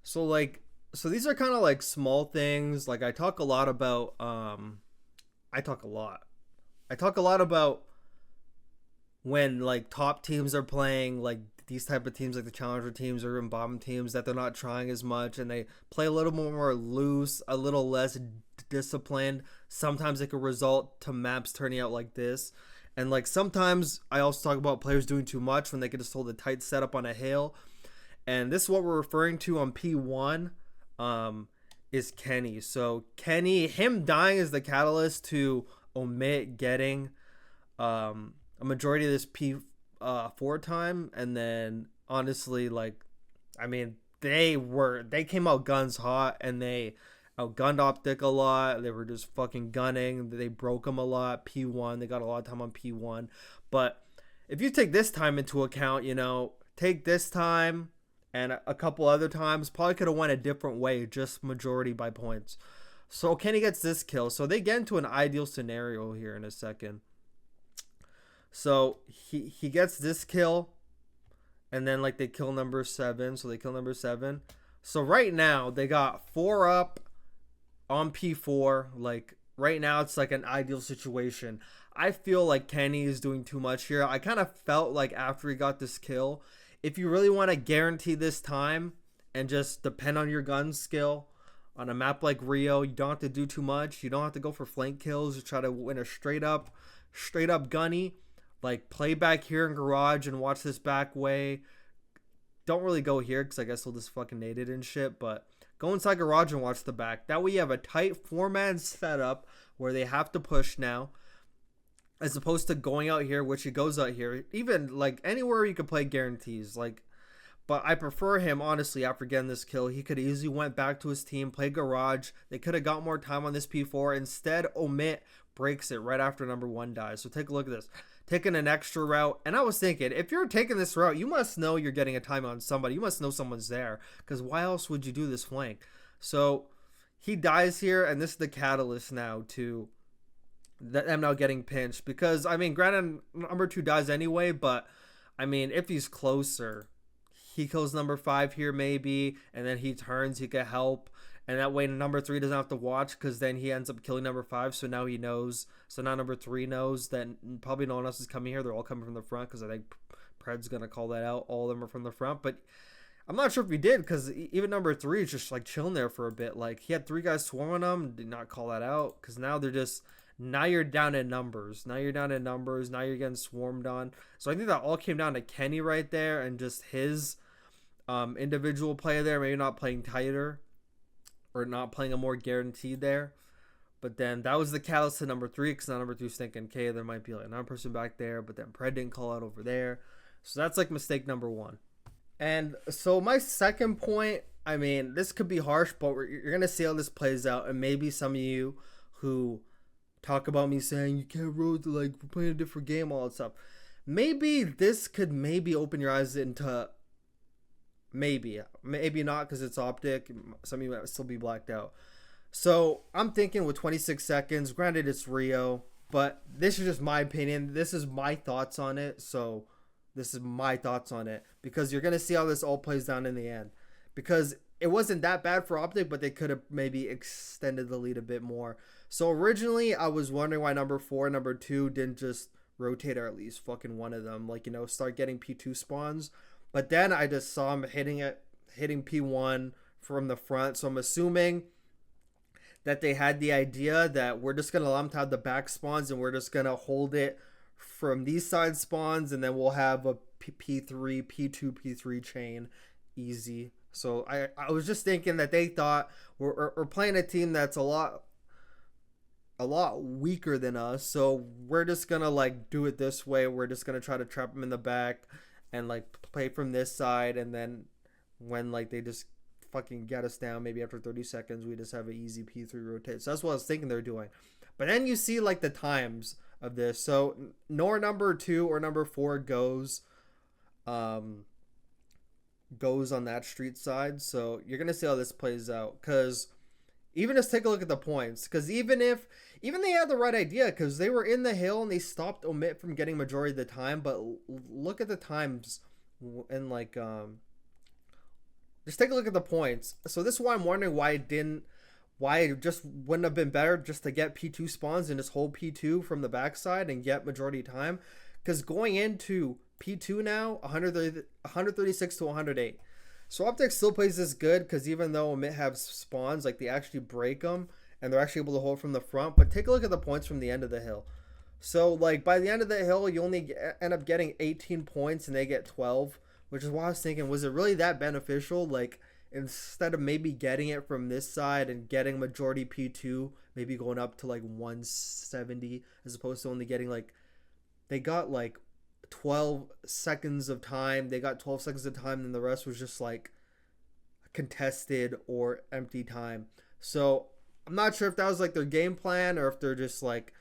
So like so these are kind of like small things. Like I talk a lot about I talk a lot. I talk a lot about when like top teams are playing like these type of teams like the challenger teams or even bottom teams that they're not trying as much and they play a little more loose, a little less disciplined. Sometimes it could result to maps turning out like this. And like sometimes I also talk about players doing too much when they could just hold a tight setup on a hill. And this is what we're referring to on P1 is Kenny. So Kenny, him dying is the catalyst to OMiT getting a majority of this P4 time. And then honestly, like, I mean, they came out guns hot and they outgunned OpTic a lot. They were just fucking gunning. They broke them a lot. P1, they got a lot of time on P1. But if you take this time into account, take this time and a couple other times, probably could have went a different way, just majority by points. So Kenny gets this kill. So they get into an ideal scenario here in a second. So he gets this kill, and then like they kill number 7. So they kill number 7. So right now they got 4 up on P4. Like right now it's like an ideal situation. I feel like Kenny is doing too much here. I kind of felt like after he got this kill, if you really want to guarantee this time and just depend on your gun skill on a map like Rio, you don't have to do too much. You don't have to go for flank kills. You try to win a straight up gunny. Like play back here in garage and watch this back way. Don't really go here because I guess he'll just fucking nade it and shit. But go inside garage and watch the back. That way you have a tight 4-man setup where they have to push now, as opposed to going out here, which he goes out here. Even like anywhere you could play guarantees. Like, but I prefer him honestly after getting this kill. He could easily went back to his team, play garage. They could have got more time on this P4. Instead, OMiT breaks it right after number 1 dies. So take a look at this. Taking an extra route. And I was thinking, if you're taking this route, you must know you're getting a time on somebody. You must know someone's there. Because why else would you do this flank? So he dies here, and this is the catalyst now to them now getting pinched. Because, I mean, granted, number 2 dies anyway, but, I mean, if he's closer, he kills number 5 here maybe, and then he turns, he could help. And that way number 3 doesn't have to watch because then he ends up killing number 5. So now he knows. So now number 3 knows that probably no one else is coming here. They're all coming from the front because I think Pred's going to call that out. All of them are from the front. But I'm not sure if he did because even number 3 is just like chilling there for a bit. Like he had 3 guys swarming him. Did not call that out because now they're just. Now you're down in numbers. Now you're getting swarmed on. So I think that all came down to Kenny right there and just his individual play there. Maybe not playing tighter. Or not playing a more guaranteed there. But then that was the catalyst to number 3, because now number 3's thinking, okay, there might be like another person back there, but then Pred didn't call out over there. So that's like mistake number 1. And so my second point, I mean, this could be harsh, but you're going to see how this plays out. And maybe some of you who talk about me saying you can't roll to like we're playing a different game, all that stuff. Maybe this could maybe open your eyes into maybe not because it's OpTic. Some of you might still be blacked out. So I'm thinking with 26 seconds, granted it's Rio, but this is just my opinion. This is my thoughts on it. So this is my thoughts on it because you're going to see how this all plays down in the end. Because it wasn't that bad for OpTic, but they could have maybe extended the lead a bit more. So originally I was wondering why number 4 and number 2 didn't just rotate or at least fucking one of them. Like, start getting P2 spawns. But then I just saw him hitting P1 from the front. So I'm assuming that they had the idea that we're just going to allow them to have the back spawns and we're just going to hold it from these side spawns. And then we'll have a P3, P2, P3 chain easy. So I was just thinking that they thought we're playing a team that's a lot weaker than us. So we're just going to like do it this way. We're just going to try to trap them in the back. And like play from this side, and then when like they just fucking get us down, maybe after 30 seconds, we just have an easy P3 rotate. So that's what I was thinking they're doing. But then you see like the times of this. So nor number 2 or number 4 goes on that street side. So you're gonna see how this plays out. Cause even just take a look at the points. Cause even they had the right idea because they were in the hill and they stopped OMiT from getting majority of the time. But look at the times and like just take a look at the points. So this is why I'm wondering why it just wouldn't have been better just to get P2 spawns and just hold P2 from the backside and get majority time. Because going into P2 now, 136 to 108. So OpTic still plays this good because even though OMiT have spawns, like they actually break them and they're actually able to hold from the front. But take a look at the points from the end of the hill. So like by the end of the hill, you only end up getting 18 points and they get 12, which is why I was thinking, was it really that beneficial? Like instead of maybe getting it from this side and getting majority P2, maybe going up to like 170 as opposed to only getting like, they got like 12 seconds of time. They got 12 seconds of time, and the rest was just like contested or empty time. So I'm not sure if that was like their game plan or if they're just like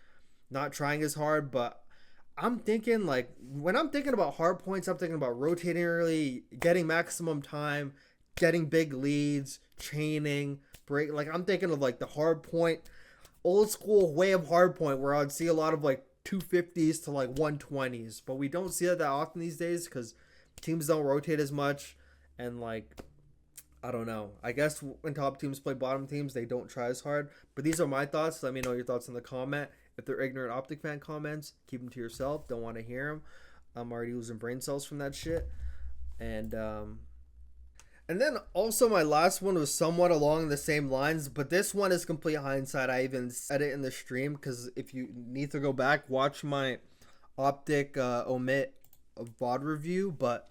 not trying as hard. But I'm thinking like when I'm thinking about hard points, I'm thinking about rotating early, getting maximum time, getting big leads, chaining, break. Like I'm thinking of like the hard point, old school way of hard point where I'd see a lot of like 250s to like 120s, but we don't see that often these days because teams don't rotate as much. And like I don't know, I guess when top teams play bottom teams, they don't try as hard. But these are my thoughts. Let me know your thoughts in the comment. If they're ignorant OpTic fan comments, keep them to yourself. Don't want to hear them. I'm already losing brain cells from that shit. And then also my last one was somewhat along the same lines, but this one is complete hindsight. I even said it in the stream because if you need to go back, watch my OpTic OMiT VOD review. But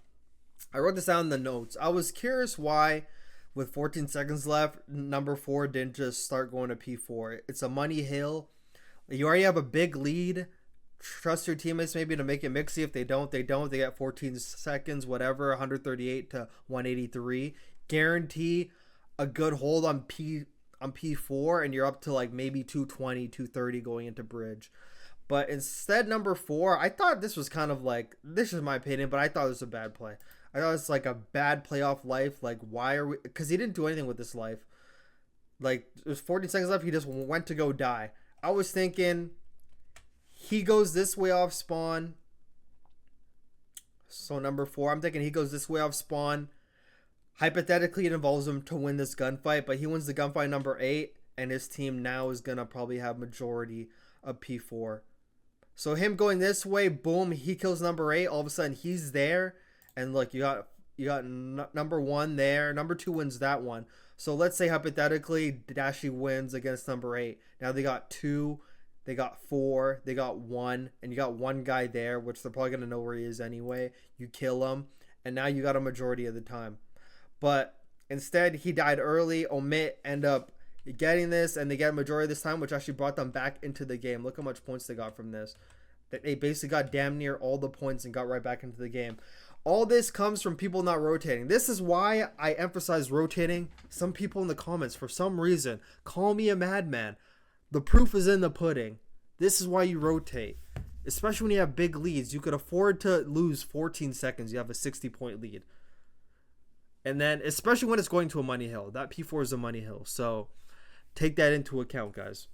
I wrote this down in the notes. I was curious why, with 14 seconds left, number 4 didn't just start going to P4. It's a money hill. You already have a big lead. Trust your teammates maybe to make it mixy. If they don't, they don't. They got 14 seconds, whatever, 138 to 183. Guarantee a good hold on P4, and you're up to like maybe 220, 230 going into bridge. But instead, number 4, I thought this was kind of like, this is my opinion, but I thought it was a bad play. I thought it's like a bad playoff life. Like, why are we? Because he didn't do anything with this life. Like, there's 14 seconds left. He just went to go die. I was thinking he goes this way off spawn. So number 4, I'm thinking he goes this way off spawn. Hypothetically, it involves him to win this gunfight, but he wins the gunfight number 8, and his team now is going to probably have majority of P4. So him going this way, boom, he kills number 8. All of a sudden, he's there. And look, you got number 1 there. Number 2 wins that one. So let's say hypothetically, Dashi wins against number 8. Now they got 2, they got 4, they got 1, and you got one guy there, which they're probably going to know where he is anyway. You kill him, and now you got a majority of the time. But instead, he died early. OMiT end up getting this, and they get a majority this time, which actually brought them back into the game. Look how much points they got from this. They basically got damn near all the points and got right back into the game. All this comes from people not rotating. This is why I emphasize rotating. Some people in the comments, for some reason, call me a madman. The proof is in the pudding. This is why you rotate. Especially when you have big leads. You could afford to lose 14 seconds. You have a 60-point lead. And then, especially when it's going to a money hill. That P4 is a money hill. So, take that into account, guys.